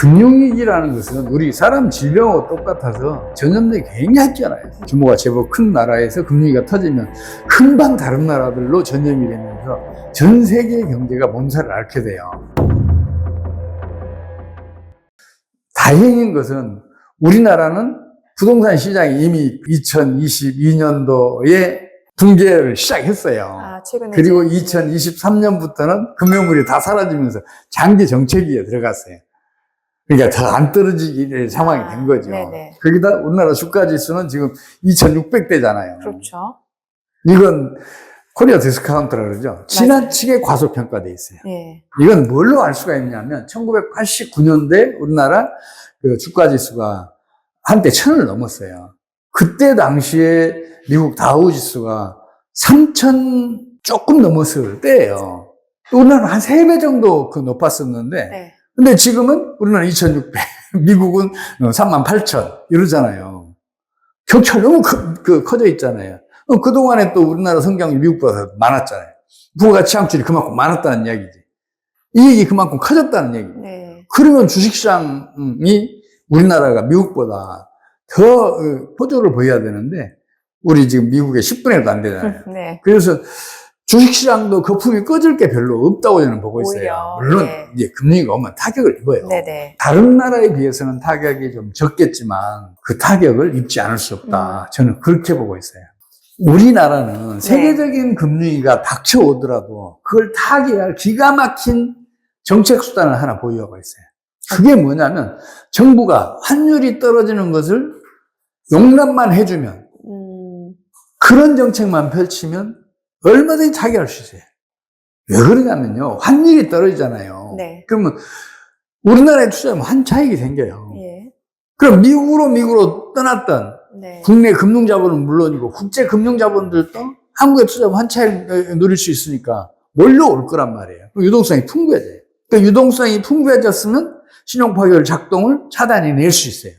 금융위기라는 것은 우리 사람 질병하고 똑같아서 전염력이 굉장히 뛰어나요. 규모가 제법 큰 나라에서 금융위기가 터지면 금방 다른 나라들로 전염이 되면서 전 세계의 경제가 몸살을 앓게 돼요. 다행인 것은 우리나라는 부동산 시장이 이미 2022년도에 붕괴를 시작했어요. 최근에 그리고 2023년부터는 금융물이 다 사라지면서 장기 정체기에 들어갔어요. 그러니까 더 안 떨어지기 상황이 된 거죠. 네네. 거기다 우리나라 주가 지수는 지금 2,600대잖아요. 그렇죠. 이건 코리아 디스카운트라고 그러죠. 지나치게 과소평가돼 있어요. 네. 이건 뭘로 알 수가 있냐면 1989년대 우리나라 그 주가 지수가 한때 1,000을 넘었어요. 그때 당시에 미국 다우 지수가 3,000 조금 넘었을 때예요. 우리나라는 한 3배 정도 높았었는데 네. 근데 지금은 우리나라 2,600, 미국은 38,000 이러잖아요. 격차가 너무 커져 있잖아요. 그동안에 또 우리나라 성장률이 미국보다 많았잖아요. 부가 취향률이 그만큼 많았다는 이야기지. 이익이 그만큼 커졌다는 얘기죠. 네. 그러면 주식시장이 우리나라가 미국보다 더 호조를 보여야 되는데 우리 지금 미국의 10분의 1도 안 되잖아요. 네. 그래서 주식시장도 거품이 꺼질 게 별로 없다고 저는 보고 있어요. 오히려, 물론 네. 이제 금리가 오면 타격을 입어요. 네네. 다른 나라에 비해서는 타격이 좀 적겠지만 그 타격을 입지 않을 수 없다. 저는 그렇게 보고 있어요. 우리나라는 세계적인 금융위기가 닥쳐오더라도 그걸 타개할 기가 막힌 정책 수단을 하나 보유하고 있어요. 그게 뭐냐면 정부가 환율이 떨어지는 것을 용납만 해주면 그런 정책만 펼치면 얼마든지 타개할 수 있어요. 왜 그러냐면요. 환율이 떨어지잖아요. 네. 그러면 우리나라에 투자하면 환차익이 생겨요. 예. 그럼 미국으로 떠났던 네. 국내 금융자본은 물론이고 국제 금융자본들도 한국에 투자하면 환차익 누릴 수 있으니까 몰려올 거란 말이에요. 그럼 유동성이 풍부해져요. 그 유동성이 풍부해졌으면 신용파괴율 작동을 차단해낼 수 있어요.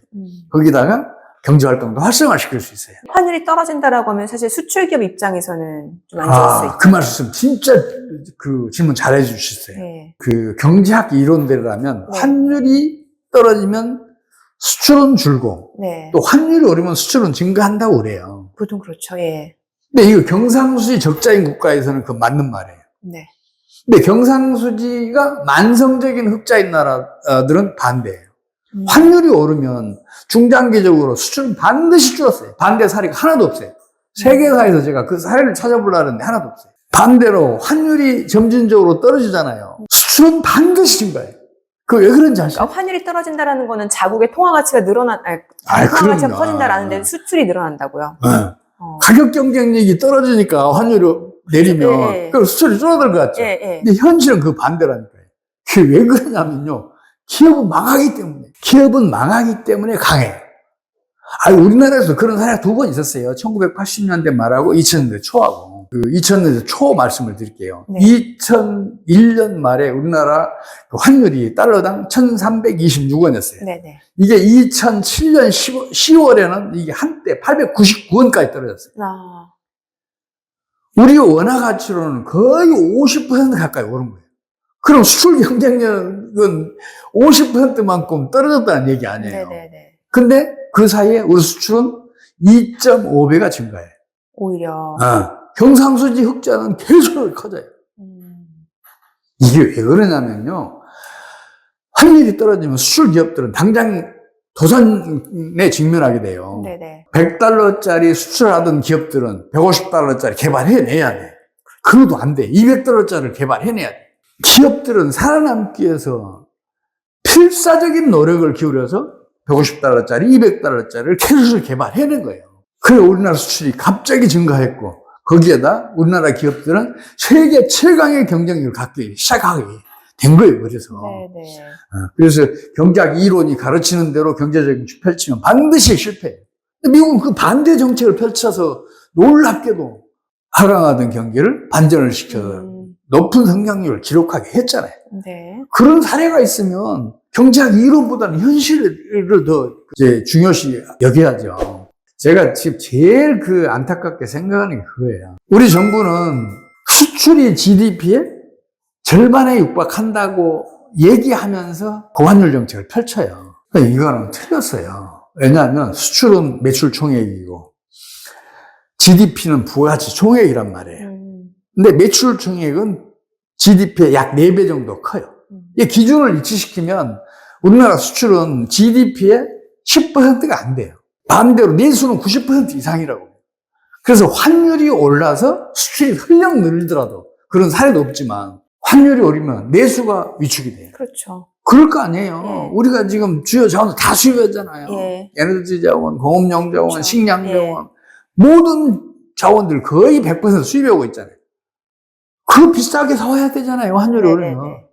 거기다가 경제활동도 활성화시킬 수 있어요. 환율이 떨어진다라고 하면 사실 수출기업 입장에서는 좀 안 좋을 수 있죠. 그 말씀 진짜 그 질문 잘해 주셨어요. 네. 그 경제학 이론대로라면 네. 환율이 떨어지면 수출은 줄고 네. 또 환율이 오르면 수출은 증가한다고 그래요. 보통 그렇죠. 예. 근데 이거 경상수지 적자인 국가에서는 그 맞는 말이에요. 네. 근데 경상수지가 만성적인 흑자인 나라들은 반대예요. 환율이 오르면 중장기적으로 수출은 반드시 줄었어요. 반대 사례가 하나도 없어요. 세계사에서 제가 그 사례를 찾아보려고 하는데 하나도 없어요. 반대로 환율이 점진적으로 떨어지잖아요. 수출은 반드시 증가해요. 그 왜 그런지 아시죠? 그러니까 환율이 떨어진다라는 거는 자국의 통화 가치가 통화 가치가 그럼요. 커진다라는 데 수출이 늘어난다고요. 네. 가격 경쟁력이 떨어지니까 환율이 내리면 예. 그럼 수출이 줄어들 것 같죠. 예. 근데 현실은 그 반대라니까요. 그게 왜 그러냐면요. 기업은 망하기 때문에 강해요. 우리나라에서 그런 사례가 2번 있었어요. 1980년대 말하고 2000년대 초하고. 그 2000년대 초 말씀을 드릴게요. 네. 2001년 말에 우리나라 그 환율이 달러당 1326원이었어요. 네네. 이게 2007년 10월에는 이게 한때 899원까지 떨어졌어요. 우리 원화 가치로는 거의 50% 가까이 오른 거예요. 그럼 수출 경쟁력은 50%만큼 떨어졌다는 얘기 아니에요. 네네네. 근데 그 사이에 우리 수출은 2.5배가 증가해요. 오히려. 경상수지 흑자는 계속 커져요. 이게 왜 그러냐면요. 환율이 떨어지면 수출 기업들은 당장 도산에 직면하게 돼요. 네네. 100달러짜리 수출하던 기업들은 150달러짜리 개발해내야 돼. 그것도 안 돼. 200달러짜리를 개발해내야 돼. 기업들은 살아남기 위해서 필사적인 노력을 기울여서 150달러짜리, 200달러짜리를 계속 개발해낸 거예요. 그래 우리나라 수출이 갑자기 증가했고 거기에다 우리나라 기업들은 세계 최강의 경쟁력을 갖기 시작하게 된 거예요. 그래서 네네. 그래서 경제학 이론이 가르치는 대로 경제적인 펼치면 반드시 실패해요. 미국은 그 반대 정책을 펼쳐서 놀랍게도 하강하던 경기를 반전을 시켜 높은 성장률을 기록하게 했잖아요. 네. 그런 사례가 있으면 경제학 이론보다는 현실을 더 이제 중요시 여겨야죠. 제가 지금 제일 안타깝게 생각하는 게 그거예요. 우리 정부는 수출이 GDP의 절반에 육박한다고 얘기하면서 고환율 정책을 펼쳐요. 그러니까 이거는 틀렸어요. 왜냐하면 수출은 매출 총액이고 GDP는 부가가치 총액이란 말이에요. 근데 매출 총액은 GDP의 약 4배 정도 커요. 이 기준을 일치시키면 우리나라 수출은 GDP의 10%가 안 돼요. 반대로 내수는 90% 이상이라고. 그래서 환율이 올라서 수출이 흘렁 늘더라도 그런 사례도 없지만 환율이 오르면 내수가 위축이 돼요. 그렇죠. 그럴 거 아니에요. 예. 우리가 지금 주요 자원을 다 수입하잖아요. 예. 에너지 자원, 공업용 자원, 그렇죠. 식량 예. 자원, 모든 자원들 거의 100% 수입하고 있잖아요. 그거 비싸게 사와야 되잖아요. 환율이 오르면. 네네네.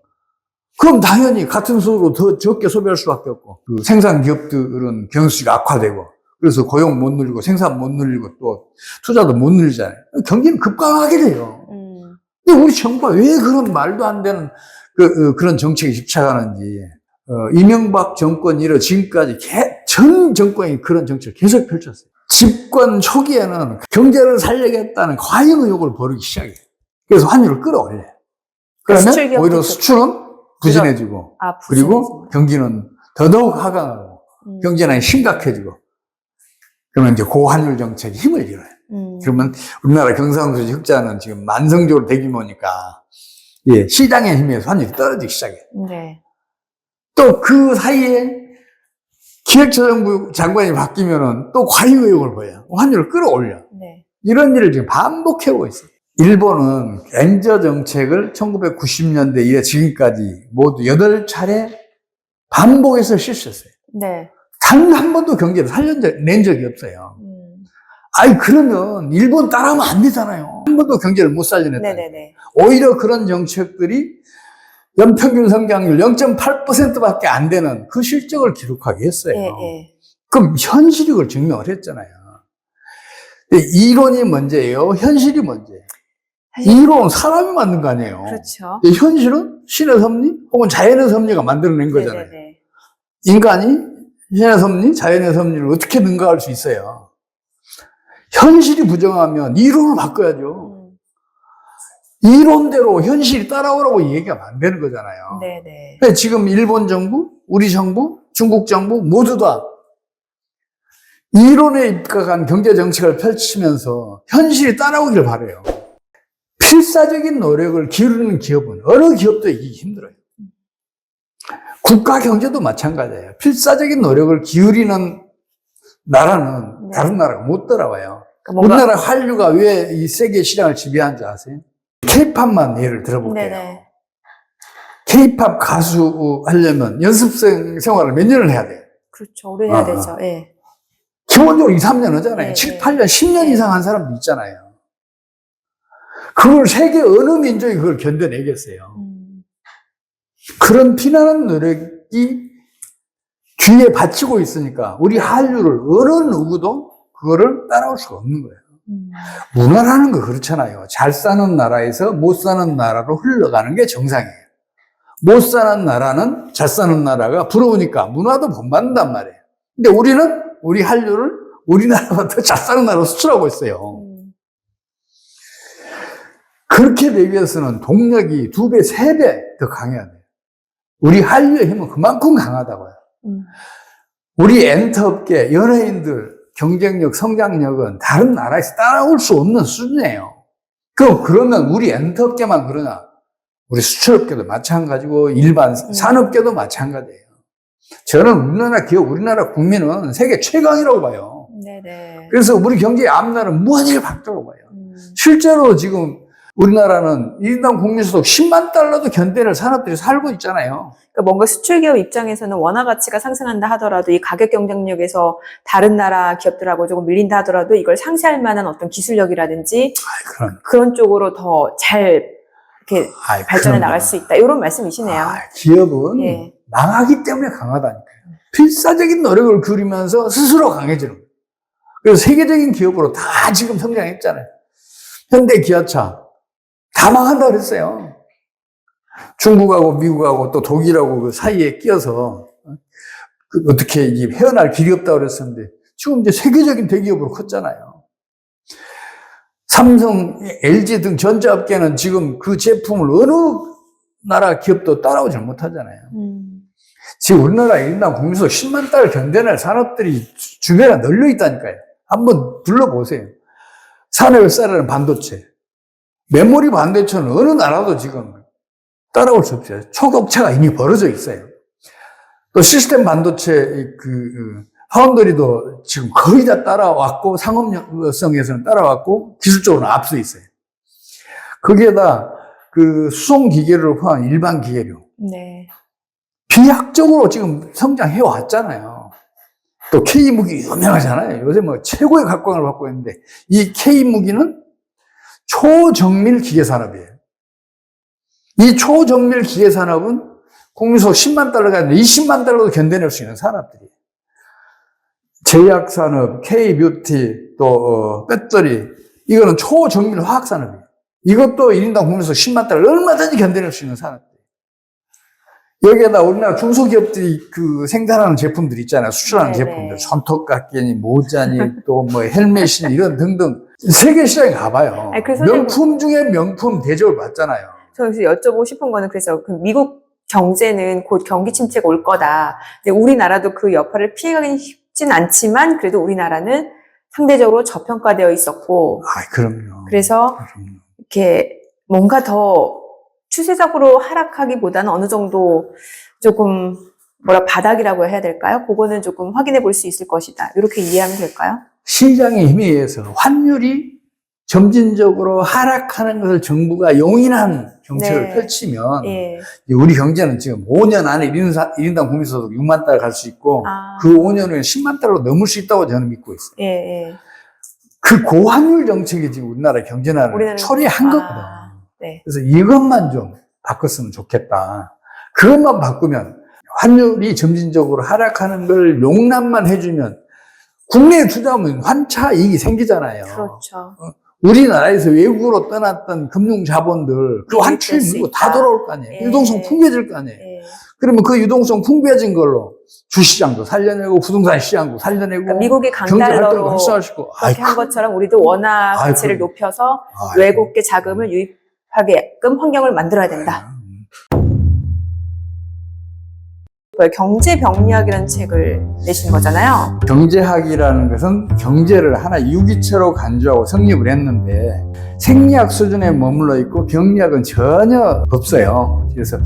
그럼 당연히 같은 수로 더 적게 소비할 수밖에 없고, 그 생산 기업들은 경수가 악화되고, 그래서 고용 못 늘리고, 생산 못 늘리고, 또 투자도 못 늘리잖아요. 경기는 급감하게 돼요. 근데 우리 정부가 왜 그런 말도 안 되는 그런 정책에 집착하는지, 이명박 정권 이래 지금까지 전 정권이 그런 정책을 계속 펼쳤어요. 집권 초기에는 경제를 살리겠다는 과잉 의혹을 벌이기 시작해요. 그래서 환율을 끌어올려요. 그러면 오히려 수출은 부진해지고, 그리고 경기는 더더욱 하강하고, 경제난이 심각해지고, 그러면 이제 고환율 정책이 힘을 잃어요. 그러면 우리나라 경상수지 흑자는 지금 만성적으로 대규모니까, 예, 시장의 힘에서 환율이 떨어지기 시작해요. 네. 또 그 사이에 기획재정부 장관이 바뀌면은 또 과잉 의혹을 보여요. 환율을 끌어올려. 네. 이런 일을 지금 반복해오고 있어요. 일본은 엔저 정책을 1990년대 이래 지금까지 모두 8차례 반복해서 실시했어요. 네. 단 한 번도 경제를 살려낸 적이 없어요. 아니, 그러면 일본 따라하면 안 되잖아요. 한 번도 경제를 못 살려냈다. 네네네. 오히려 그런 정책들이 연평균 성장률 0.8%밖에 안 되는 그 실적을 기록하게 했어요. 예, 예. 그럼 현실이 그걸 증명을 했잖아요. 근데 이론이 문제예요? 현실이 문제예요? 이론은 사람이 만든 거 아니에요. 그렇죠. 근데 현실은 신의 섭리 혹은 자연의 섭리가 만들어낸 거잖아요. 네네네. 인간이 신의 섭리, 자연의 섭리를 어떻게 능가할 수 있어요? 현실이 부정하면 이론을 바꿔야죠. 이론대로 현실이 따라오라고 얘기하면 안 되는 거잖아요. 네네. 근데 지금 일본 정부, 우리 정부, 중국 정부 모두 다 이론에 입각한 경제 정책을 펼치면서 현실이 따라오길 바라요. 필사적인 노력을 기울이는 기업은 어느 기업도 이기기 힘들어요. 국가 경제도 마찬가지예요. 필사적인 노력을 기울이는 나라는 네. 다른 나라가 못 따라와요. 그러니까 우리나라 한류가 왜 이 세계 시장을 지배하는지 아세요? K-팝만 예를 들어볼게요. 네네. K-팝 가수 하려면 연습생 생활을 몇 년을 해야 돼요? 그렇죠. 오래 해야 되죠. 예. 기본적으로 2, 3년 하잖아요. 네, 7, 네. 8년, 10년 네. 이상 한 사람도 있잖아요. 그걸 세계 어느 민족이 그걸 견뎌내겠어요. 그런 피나는 노력이 뒤에 바치고 있으니까 우리 한류를 어느 누구도 그거를 따라올 수가 없는 거예요. 문화라는 거 그렇잖아요. 잘 사는 나라에서 못 사는 나라로 흘러가는 게 정상이에요. 못 사는 나라는 잘 사는 나라가 부러우니까 문화도 본받는단 말이에요. 근데 우리는 우리 한류를 우리나라보다 더 잘 사는 나라로 수출하고 있어요. 그렇게 되기 위해서는 동력이 2배, 3배 더 강해야 돼요. 우리 한류의 힘은 그만큼 강하다고요. 우리 엔터업계, 연예인들 경쟁력, 성장력은 다른 나라에서 따라올 수 없는 수준이에요. 그러면 우리 엔터업계만 그러나 우리 수출업계도 마찬가지고 일반 산업계도 마찬가지예요. 저는 우리나라 기업, 우리나라 국민은 세계 최강이라고 봐요. 네네. 그래서 우리 경제의 앞날은 무한히 밝다고 봐요. 실제로 지금 우리나라는 1인당 국민소득 10만 달러도 견뎌낼 산업들이 살고 있잖아요. 그러니까 뭔가 수출기업 입장에서는 원화 가치가 상승한다 하더라도 이 가격 경쟁력에서 다른 나라 기업들하고 조금 밀린다 하더라도 이걸 상쇄할 만한 어떤 기술력이라든지 그런 쪽으로 더 잘 이렇게 발전해 나갈 수 있다. 이런 말씀이시네요. 기업은 예. 망하기 때문에 강하다니까요. 필사적인 노력을 기울이면서 스스로 강해지는 거예요. 그래서 세계적인 기업으로 다 지금 성장했잖아요. 현대 기아차 다 망한다 그랬어요. 중국하고 미국하고 또 독일하고 그 사이에 끼어서 어떻게 이게 헤어날 길이 없다고 그랬었는데 지금 이제 세계적인 대기업으로 컸잖아요. 삼성, LG 등 전자업계는 지금 그 제품을 어느 나라 기업도 따라오지 못하잖아요. 지금 우리나라 인당 국민소 10만 달러 견뎌낼 산업들이 주변에 널려 있다니까요. 한번 둘러보세요. 산업을 쌀하는 반도체. 메모리 반도체는 어느 나라도 지금 따라올 수 없어요. 초격차가 이미 벌어져 있어요. 또 시스템 반도체 파운드리도 지금 거의 다 따라왔고 상업성에서는 따라왔고 기술적으로는 앞서 있어요. 거기에다 수송 기계를 포함한 일반 기계류. 네. 비약적으로 지금 성장해 왔잖아요. 또 K무기 유명하잖아요. 요새 뭐 최고의 각광을 받고 있는데 이 K무기는 초정밀 기계 산업이에요. 이 초정밀 기계 산업은 국민소 10만 달러가 아니라 20만 달러도 견뎌낼 수 있는 산업들이에요. 제약산업, K뷰티, 또 배터리, 이거는 초정밀 화학산업이에요. 이것도 1인당 국민소 10만 달러 얼마든지 견뎌낼 수 있는 산업들이에요. 여기에다 우리나라 중소기업들이 생산하는 제품들 있잖아요. 수출하는 네네. 제품들. 손톱깎이니, 모자니, 또 뭐 헬멧이니 이런 등등. 세계 시장에 가봐요. 아니, 그래서 명품 중에 명품 대접을 받잖아요. 저 그래서 여쭤보고 싶은 거는 그래서 미국 경제는 곧 경기 침체가 올 거다. 근데 우리나라도 그 여파를 피해가긴 쉽진 않지만 그래도 우리나라는 상대적으로 저평가되어 있었고. 그럼요. 그래서 그럼요. 이렇게 뭔가 더 추세적으로 하락하기보다는 어느 정도 조금 바닥이라고 해야 될까요? 그거는 조금 확인해 볼 수 있을 것이다. 이렇게 이해하면 될까요? 시장의 힘에 의해서 환율이 점진적으로 하락하는 것을 정부가 용인한 정책을 네. 펼치면 예. 우리 경제는 지금 5년 안에 1인당 국민소득 6만 달러 갈 수 있고 그 5년 후에 10만 달러 넘을 수 있다고 저는 믿고 있어요. 예. 그 고환율 정책이 지금 우리나라 경제난을 초래한 거거든. 네. 그래서 이것만 좀 바꿨으면 좋겠다. 그것만 바꾸면 환율이 점진적으로 하락하는 걸 용납만 해주면 국내에 투자하면 환차 이익이 생기잖아요. 그렇죠. 우리나라에서 외국으로 떠났던 금융 자본들 그 환출이 물고 다 돌아올 거 아니에요. 예. 유동성 풍부해질 거 아니에요. 예. 그러면 그 유동성 풍부해진 걸로 주시장도 살려내고 부동산 시장도 살려내고 그러니까 미국이 경제 활동을 강달러로 활성화시키고 그렇게 한 것처럼 우리도 원화 가치를 높여서 외국계 자금을 유입하게끔 환경을 만들어야 된다. 경제병리학이라는 책을 내신 거잖아요. 경제학이라는 것은 경제를 하나의 유기체로 간주하고 성립을 했는데 생리학 수준에 머물러 있고 병리학은 전혀 없어요. 그래서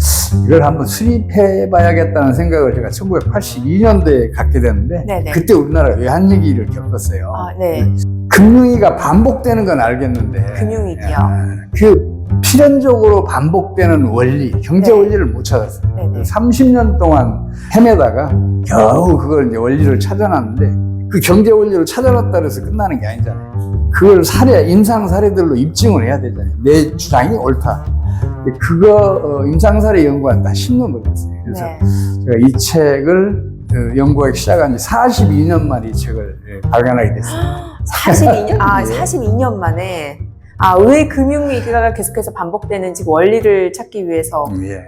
이걸 한번 수립해 봐야겠다는 생각을 제가 1982년도에 갖게 됐는데 네네. 그때 우리나라가 외환위기를 겪었어요. 네. 금융위기가 반복되는 건 알겠는데 금융위기요. 그 필연적으로 반복되는 원리, 경제 네. 원리를 못 찾았어요. 네네. 30년 동안 헤매다가 겨우 그걸 이제 원리를 찾아놨는데 그 경제 원리를 찾아놨다 해서 끝나는 게 아니잖아요. 그걸 임상 사례들로 입증을 해야 되잖아요. 내 주장이 옳다. 그거 임상 사례 연구한 다 10년 걸렸어요. 그래서 네. 제가 이 책을 연구하기 시작한 지 42년 만에 이 책을 발간하게 됐습니다. 42년? 42년 만에. 왜 금융위기가 계속해서 반복되는지 원리를 찾기 위해서 예.